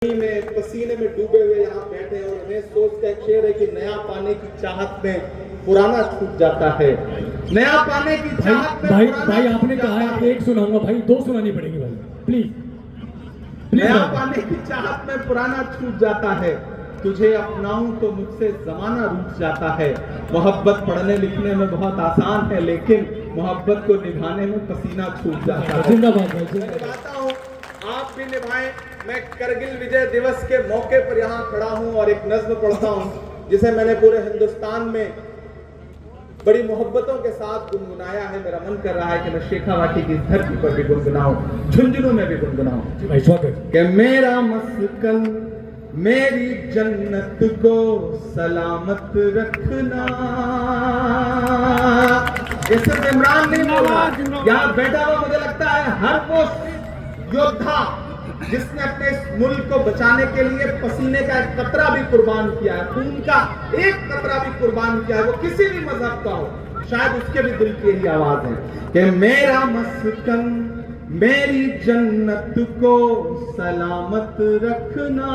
में पसीने में डूबे हुए यहाँ बैठे हैं और उन्हें सोच का एक शेर है कि नया पाने की चाहत में पुराना छूट जाता है। नया पाने की चाहत में भाई आपने कहा है एक सुनाऊंगा भाई, दो सुनानी पड़ेगी भाई, प्लीज। नया पाने की चाहत में पुराना छूट जाता है। तुझे अपनाऊं तो मुझसे जमाना रूठ जाता है। मोहब्बत पढ़ने लिखने में बहुत आसान है, लेकिन मोहब्बत को निभाने में पसीना छूट जाता है। जिंदाबाद भाई, मैं निभाता हूँ, आप भी निभाएं। मैं करगिल विजय दिवस के मौके पर यहाँ खड़ा हूँ और एक नज्म पढ़ता हूँ जिसे मैंने पूरे हिंदुस्तान में बड़ी मोहब्बतों के साथ गुनगुनाया है। मेरा मन कर रहा है कि मैं शेखावाटी की धरती पर भी गुनगुनाऊं, झुंझुनू में भी गुनगुनाऊं। भाई स्वागत। कि मेरा मस्कन मेरी जन्नत को सलामत रखना। ये सिर्फ इमरान नहीं बोला, यहाँ बैठा हुआ मुझे लगता है हर वो योद्धा जिसने अपने इस मुल्क को बचाने के लिए पसीने का एक कतरा भी कुर्बान किया है, खून का एक कतरा भी कुर्बान किया है, वो किसी भी मजहब का हो, शायद उसके भी दिल की यही आवाज है कि मेरा मस्कन मेरी जन्नत को सलामत रखना।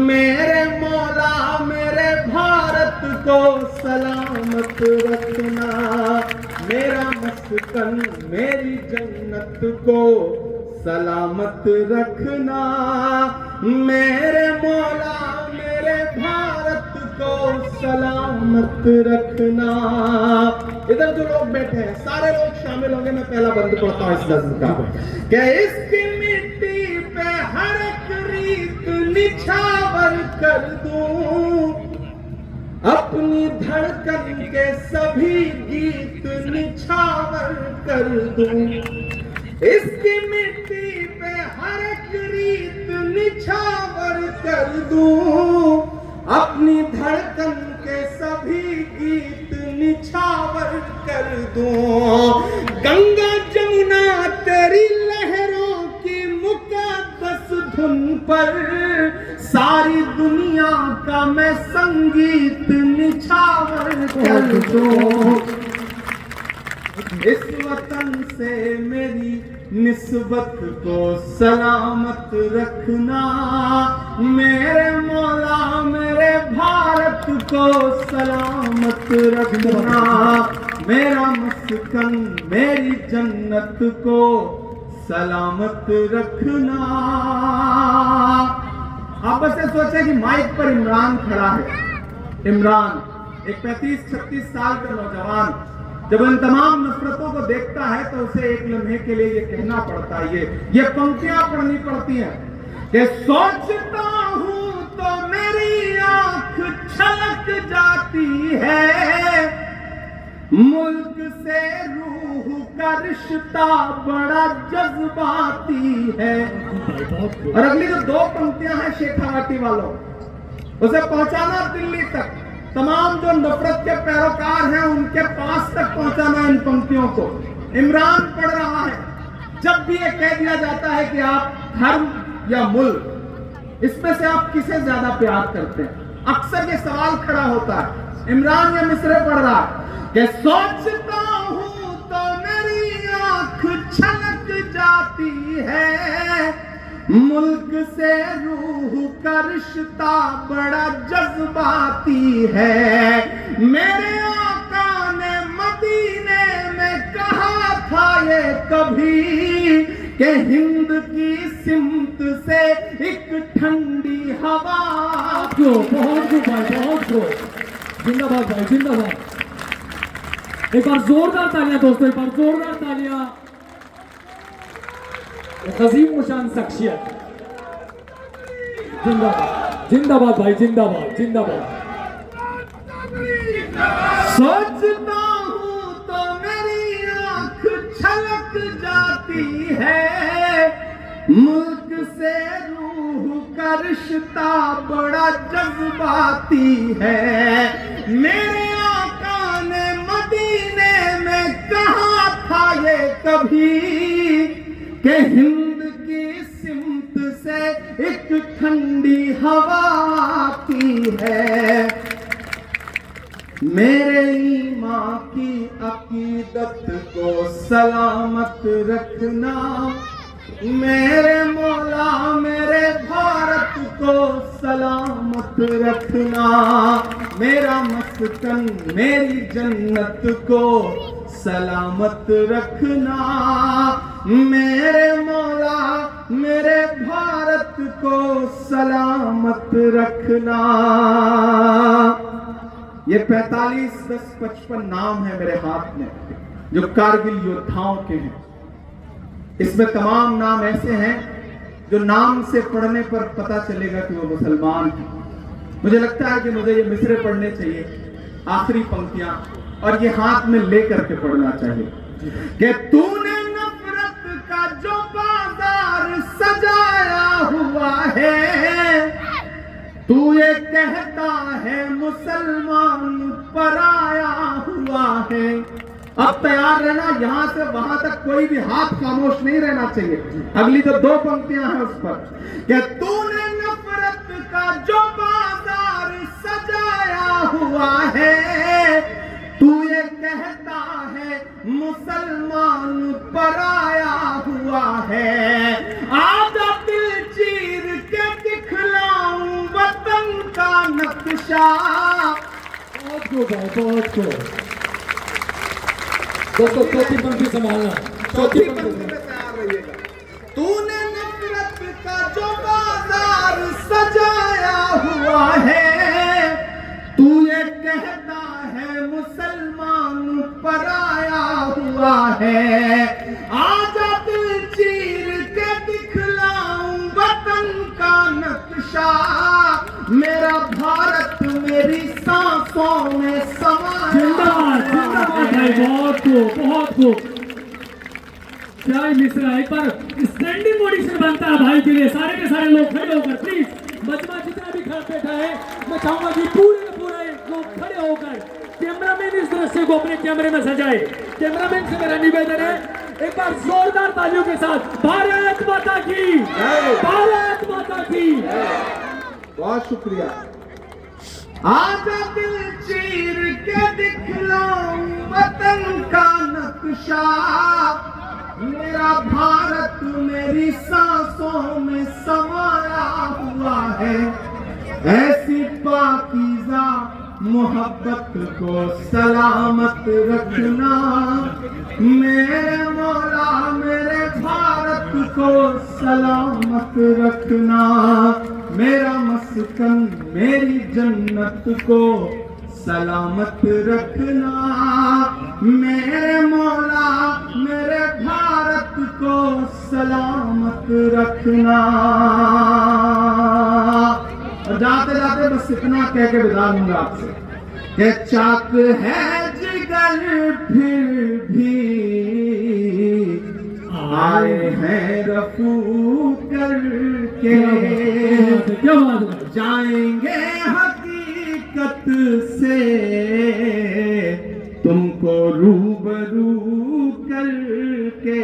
मेरे मौला मेरे भारत को सलामत रखना। मेरा मस्कन मेरी जन्नत को सलामत रखना। मेरे मौला मेरे भारत को सलामत रखना। इधर जो लोग बैठे हैं सारे लोग शामिल होंगे। मैं पहला बंद पढ़ता हूं इस नज़्म का कि इसकी मिट्टी पे हर एक रीत निछावर कर दूं। अपनी धड़कन के सभी गीत निछावर कर दूं। इसकी मिट्टी पे हर एक रीत निछावर कर दूं। अपनी धड़कन के सभी गीत निछावर कर दूं। गंगा जमुना तेरी लहरों की मुकद्दस धुन पर सारी दुनिया का मैं संगीत निछावर कर दूं। इस वतन से मेरी निस्बत को सलामत रखना। मेरे मौला मेरे भारत को सलामत रखना। मेरा मस्कन मेरी जन्नत को सलामत रखना। आप बस ये सोचे कि माइक पर इमरान खड़ा है। इमरान एक 35-36 साल का नौजवान जब इन तमाम नफरतों को देखता है तो उसे एक लम्हे के लिए ये कहना पड़ता है, ये पंक्तियां पढ़नी पड़ती हैं कि सोचता हूं तो मेरी आंख छलक जाती है। मुल्क से रूह का रिश्ता बड़ा जज्बाती है। और अगली जो दो पंक्तियां हैं शेखावाटी वालों, उसे पहुंचाना दिल्ली तक, तमाम जो नफरत के पैरोकार हैं उनके पास तक पहुंचाना इन पंक्तियों को। इमरान पढ़ रहा है। जब भी ये कह दिया जाता है कि आप धर्म या मुल्क, इसमें से आप किसे ज्यादा प्यार करते हैं, अक्सर ये सवाल खड़ा होता है। इमरान ये मिसरे पढ़ रहा है कि सोचता हूं तो मेरी आंख छलक जाती है। मुल्क से रूह का रिश्ता बड़ा जज्बाती है। मेरे आका ने मदीने में कहा था ये कभी कि हिंद की सिमत से एक ठंडी हवा। बहुत जिंदाबाद भाई, जिंदाबाद। एक बार जोरदार तालियां दोस्तों, एक बार जोरदार तालियां। अजीम शान शख्सियत, जिंदाबाद जिंदाबाद भाई, जिंदाबाद जिंदाबाद। सोचता हूं तो मेरी आंख छलक जाती है। मुल्क से रूह का रिश्ता बड़ा जज्बाती है। मेरे आका ने मदीने में कहा था ये कभी कि हिंद की सिमत से एक ठंडी हवा आती है। मेरे ईमान की अकीदत को सलामत रखना। मेरे मौला मेरे भारत को सलामत रखना, मेरा मस्कन मेरी जन्नत को सलामत रखना, मेरे मौला मेरे भारत को सलामत रखना। ये 45-10-55 नाम है मेरे हाथ में जो कारगिल योद्धाओं के हैं। इसमें तमाम नाम ऐसे हैं जो नाम से पढ़ने पर पता चलेगा कि वो मुसलमान हैं। मुझे लगता है कि मुझे ये मिसरे पढ़ने चाहिए, आखिरी पंक्तियां, और ये हाथ में लेकर के पढ़ना चाहिए कि तूने नफरत का जो बाजार सजाया हुआ है, तू ये कहता है मुसलमान पराया हुआ है। अब तैयार रहना, यहां से वहां तक कोई भी हाथ खामोश नहीं रहना चाहिए। अगली तो 2 पंक्तियां हैं उस पर कि तूने नफरत का जो बाजार सजाया हुआ है, तू ये कहता है मुसलमान पराया हुआ है। आजा दिल चीर के दिखलाऊं वतन का नक्शा। बहुत को बहुत को दोस्तों चौथी पंक्ति संभालना, चौथी पंक्ति में तैयार रहिएगा। तूने नफरत का जो बाजार सजाया हुआ है, तू ये कहता है मुसलमान पराया हुआ है। आजा दिल चीर के दिखलाऊं वतन का नक्शा, मेरा भारत मेरी सांसों में समाया। जिंदाबाद जिंदाबाद भाई, बहुत को क्या मिश्रा। एक बार स्टैंडिंग ऑडिशन बनता है भाई के लिए, सारे के सारे लोग खड़े होकर प्लीज, मजमा जितना भी खड़ा बैठा है, मैं चाहूंगा कि पूरे के पूरे लोग खड़े होकर कैमरामैन इस दृश्य को अपने कैमरे में सजाए। कैमरामैन से मेरा निवेदन है, एक बार जोरदार तालियों के साथ भारत माता की, भारत माता की। बहुत शुक्रिया। आजा दिल चीर के दिखलाऊं वतन का नक्शा, मेरा भारत मेरी सांसों में समाया हुआ है। ऐसी पाकीज़ा मोहब्बत को सलामत रखना, मेरे मौला मेरे भारत को सलामत रखना, मेरा मस्कन मेरी जन्नत को सलामत रखना, मेरे मौला मेरे भारत को सलामत रखना। और जाते जाते बस इतना कह के विदा लूंगा आपसे कि चाक है जिगर फिर भी आए हैं रफू करके, जाएंगे हकीकत से तुमको रूबरू करके।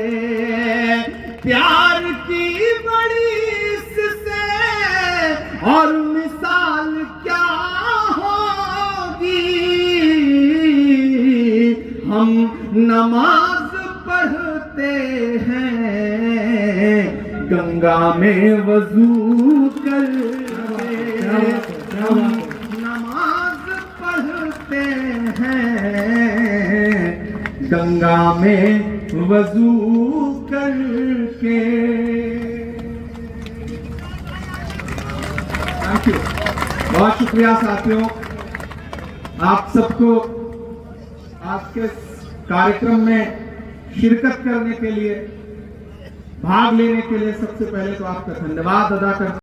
प्यार की बड़ी इससे और मिसाल क्या होगी, हम नमाज पढ़ते हैं गंगा में वजू करके, हम नमाज पढ़ते हैं गंगा में वजू करके। थैंक यू, बहुत शुक्रिया साथियों, आप सबको आज के कार्यक्रम में शिरकत करने के लिए, भाग लेने के लिए सबसे पहले तो आपका धन्यवाद अदा करता हूं।